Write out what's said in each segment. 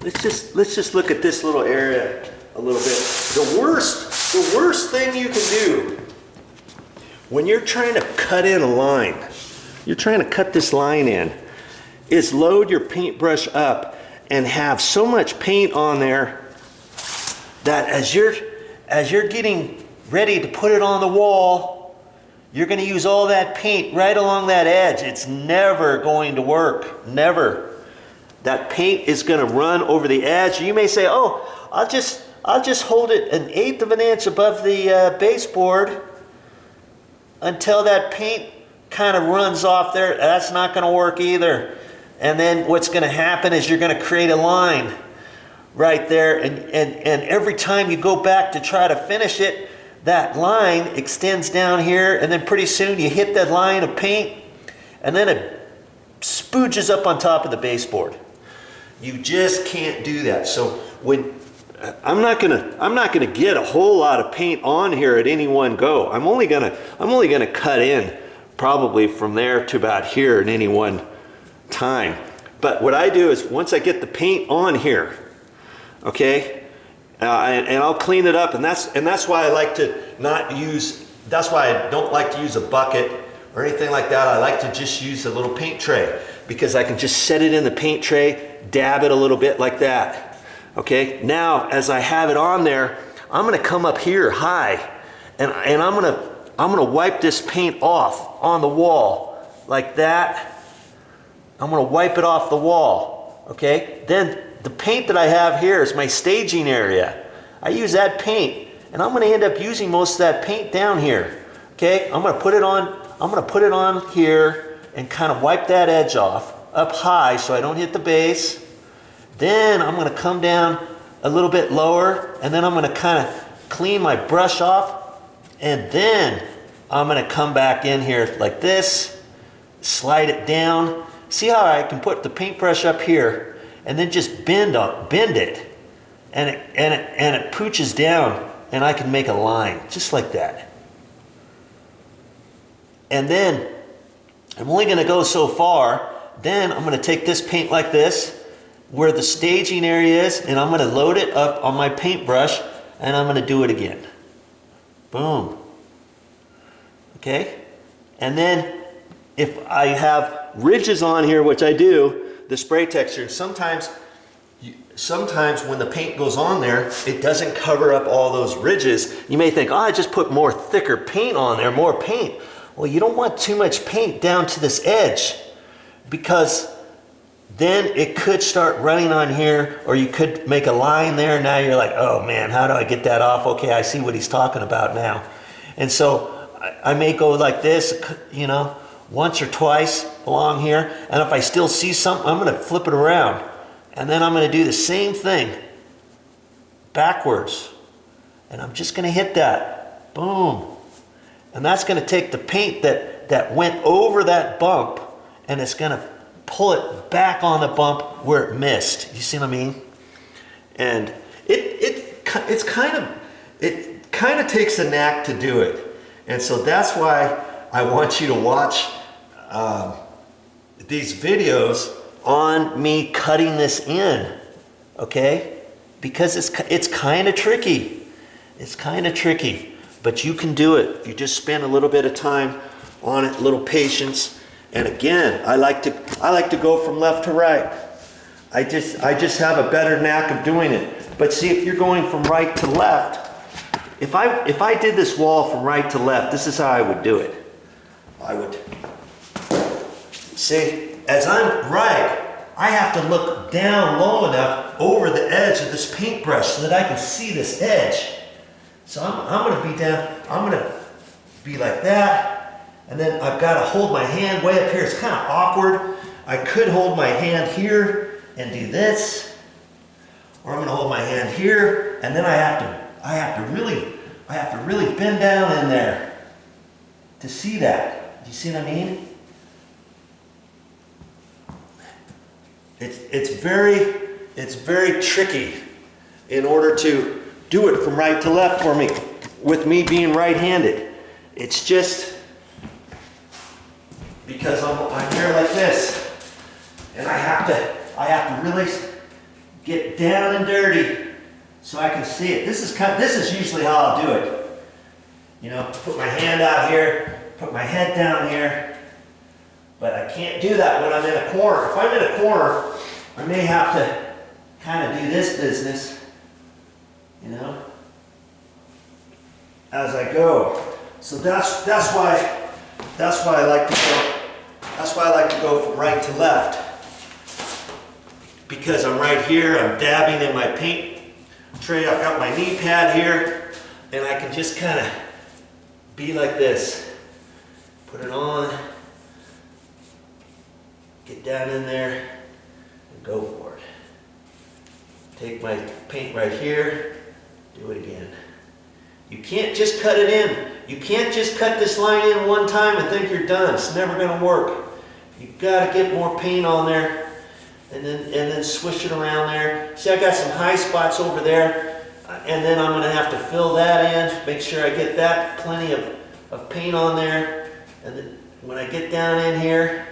let's just look at this little area a little bit. The worst thing you can do when you're trying to cut in a line, you're trying to cut this line in, is load your paintbrush up and have so much paint on there that as you're getting ready to put it on the wall, you're going to use all that paint right along that edge. It's never going to work. Never. That paint is going to run over the edge. You may say, oh, I'll just hold it 1/8 of an inch above the baseboard until that paint kind of runs off there. That's not going to work either. And then what's going to happen is you're going to create a line right there, and every time you go back to try to finish it, that line extends down here, and then pretty soon you hit that line of paint, and then it spooges up on top of the baseboard. You just can't do that. So when I'm not gonna get a whole lot of paint on here at any one go. I'm only gonna cut in probably from there to about here at any one time. But what I do is once I get the paint on here, okay, and I'll clean it up, and that's why I like to not use. That's why I don't like to use a bucket or anything like that. I like to just use a little paint tray because I can just set it in the paint tray, dab it a little bit like that. Okay, now as I have it on there, I'm gonna come up here high, and I'm gonna wipe this paint off on the wall like that. I'm gonna wipe it off the wall. Okay, then the paint that I have here is my staging area. I use that paint, and I'm gonna end up using most of that paint down here. Okay, I'm gonna put it on here and kind of wipe that edge off up high so I don't hit the base. Then I'm going to come down a little bit lower, and then I'm going to kind of clean my brush off, and then I'm going to come back in here like this, slide it down. See how I can put the paintbrush up here and then just bend it, and it pooches down, and I can make a line just like that. And then I'm only going to go so far. Then I'm going to take this paint like this, where the staging area is, and I'm going to load it up on my paintbrush, and I'm going to do it again. Boom. Okay? And then if I have ridges on here, which I do, the spray texture, sometimes when the paint goes on there, it doesn't cover up all those ridges. You may think, oh, I just put more thicker paint on there, more paint. Well, you don't want too much paint down to this edge, because then it could start running on here, or you could make a line there. Now you're like, oh man, how do I get that off? Okay, I see what he's talking about now. And so I may go like this, you know, once or twice along here. And if I still see something, I'm going to flip it around. And then I'm going to do the same thing backwards. And I'm just going to hit that. Boom. And that's going to take the paint that went over that bump, and it's going to pull it back on the bump where it missed. You see what I mean? And it kind of takes a knack to do it. And so that's why I want you to watch these videos on me cutting this in, okay? Because it's kind of tricky. It's kind of tricky, but you can do it if you just spend a little bit of time on it, a little patience. And again, I like to go from left to right. I just have a better knack of doing it. But see, if you're going from right to left, if I did this wall from right to left, this is how I would do it. I would see, as I'm right, I have to look down low enough over the edge of this paintbrush so that I can see this edge. So I'm going to be down. I'm going to be like that. And then I've got to hold my hand way up here. It's kind of awkward. I could hold my hand here and do this, or I'm going to hold my hand here, and then I have to really bend down in there to see that. Do you see what I mean? It's very tricky in order to do it from right to left for me, with me being right-handed. It's just because I'm here like this, and I have to really get down and dirty so I can see it. This is usually how I'll do it. You know, put my hand out here, put my head down here, but I can't do that when I'm in a corner. If I'm in a corner, I may have to kind of do this business, you know, as I go. So that's why I like to go. That's why I like to go from right to left, because I'm right here. I'm dabbing in my paint tray. I've got my knee pad here, and I can just kind of be like this. Put it on, get down in there, and go for it. Take my paint right here, do it again. You can't just cut it in. You can't just cut this line in one time and think you're done. It's never going to work. You've got to get more paint on there and then swish it around there. See, I got some high spots over there, and then I'm going to have to fill that in, make sure I get that plenty of paint on there. And then when I get down in here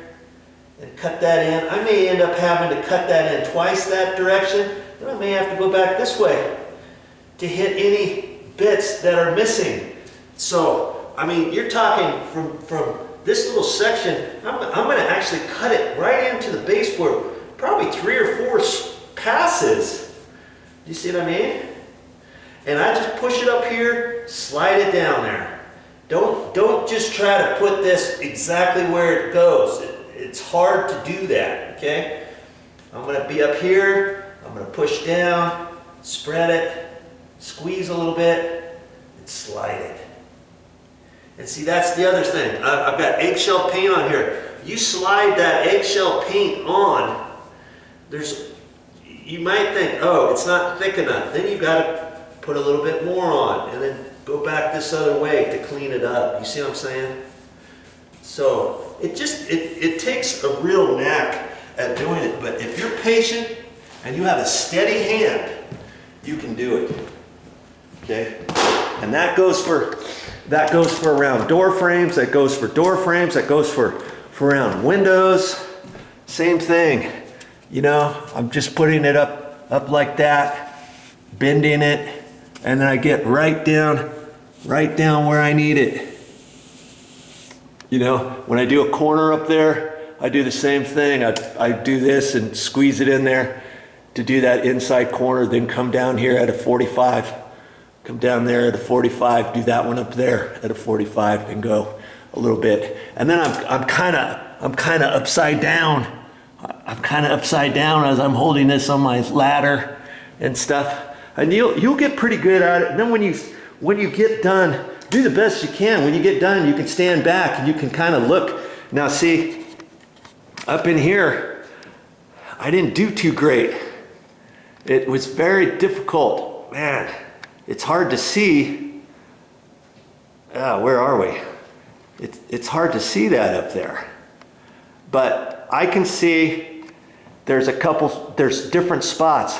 and cut that in, I may end up having to cut that in twice that direction. Then I may have to go back this way to hit any bits that are missing. So, I mean, you're talking from this little section, I'm going to actually cut it right into the baseboard, probably 3 or 4 passes. Do you see what I mean? And I just push it up here, slide it down there. Don't just try to put this exactly where it goes. It's hard to do that, okay? I'm going to be up here, I'm going to push down, spread it, squeeze a little bit, and slide it. And see, that's the other thing. I've got eggshell paint on here. You slide that eggshell paint on, you might think, oh, it's not thick enough. Then you've got to put a little bit more on, and then go back this other way to clean it up. You see what I'm saying? So it takes a real knack at doing it. But if you're patient and you have a steady hand, you can do it. Okay? And that goes for around door frames, that goes for door frames, that goes for around windows. Same thing. You know, I'm just putting it up like that, bending it, and then I get right down where I need it. You know, when I do a corner up there, I do the same thing. I do this and squeeze it in there to do that inside corner, then come down here at a 45. Come down there at a 45, do that one up there at a 45 and go a little bit. And then I'm kind of upside down. I'm kind of upside down as I'm holding this on my ladder and stuff. And you'll get pretty good at it. And then when you get done, do the best you can. When you get done, you can stand back and you can kind of look. Now see, up in here, I didn't do too great. It was very difficult. Man, it's hard to see. Where are we? It's hard to see that up there. But I can see there's different spots.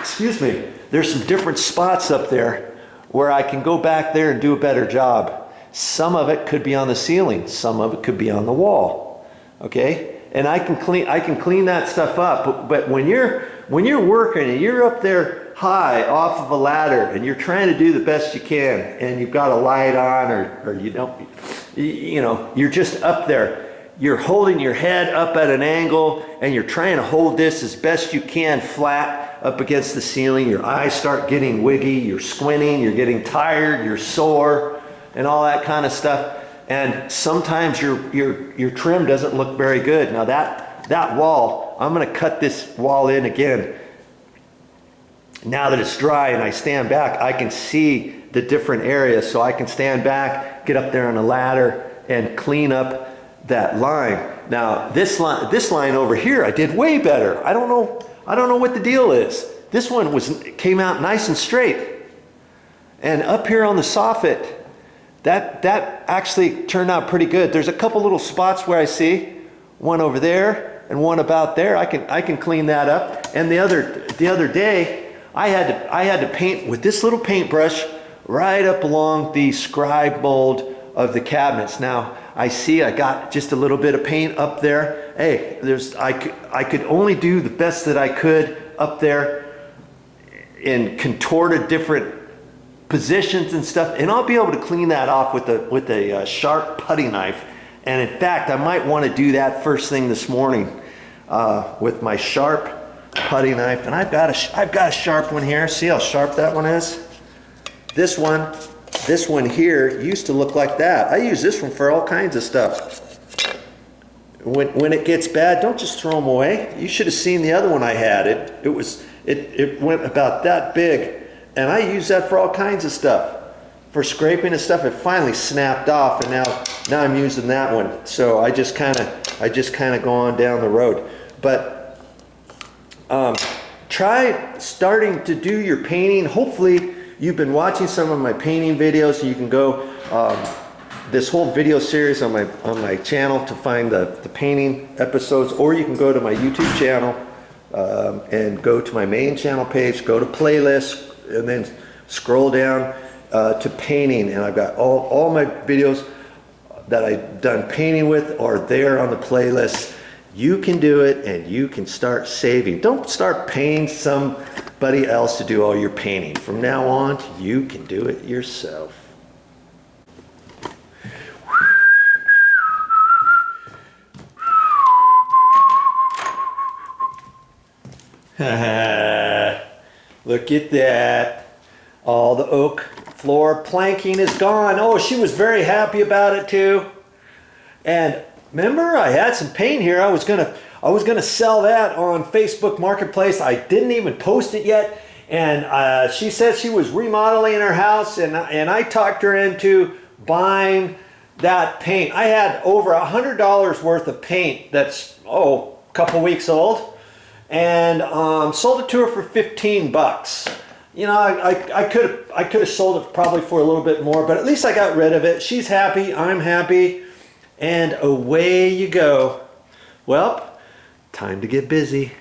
Excuse me. There's some different spots up there where I can go back there and do a better job. Some of it could be on the ceiling. Some of it could be on the wall. Okay? And I can clean that stuff up. But when you're working and you're up there high off of a ladder and you're trying to do the best you can and you've got a light on or you don't, you know, you're just up there. You're holding your head up at an angle and you're trying to hold this as best you can flat up against the ceiling. Your eyes start getting wiggy, you're squinting, you're getting tired, you're sore, and all that kind of stuff. And sometimes your trim doesn't look very good. Now that wall, I'm going to cut this wall in again. Now that it's dry and I stand back, I can see the different areas. So I can stand back, get up there on a ladder, and clean up that line. Now this line over here, I did way better. I don't know what the deal is. This one came out nice and straight. And up here on the soffit, that actually turned out pretty good. There's a couple little spots where I see one over there and one about there. I can clean that up. And the other day, I had to paint with this little paintbrush right up along the scribe mold of the cabinets. Now, I see I got just a little bit of paint up there. Hey, I could only do the best that I could up there and contorted different positions and stuff, and I'll be able to clean that off with a sharp putty knife. And in fact, I might want to do that first thing this morning with my sharp putty knife. And I've got a sharp one here. See how sharp that one is? This one here used to look like that. I use this one for all kinds of stuff. When it gets bad, don't just throw them away. You should have seen the other one I had. It went about that big, and I use that for all kinds of stuff. For scraping and stuff, it finally snapped off, and now I'm using that one. So I just kind of go on down the road. But try starting to do your painting. Hopefully you've been watching some of my painting videos, so you can go this whole video series on my channel to find the painting episodes, or you can go to my YouTube channel and go to my main channel page, go to playlists, and then scroll down to painting, and I've got all my videos that I've done painting with are there on the playlist. You can do it, and you can start saving. Don't start paying somebody else to do all your painting. From now on, you can do it yourself. Look at that. All the oak floor planking is gone. Oh, she was very happy about it too. And remember, I had some paint here. I was gonna sell that on Facebook Marketplace. I didn't even post it yet. And she said she was remodeling her house, and I talked her into buying that paint. I had over $100 worth of paint that's a couple weeks old, and sold it to her for 15 bucks. You know, I could have sold it probably for a little bit more, but at least I got rid of it. She's happy, I'm happy, and away you go. Well, time to get busy.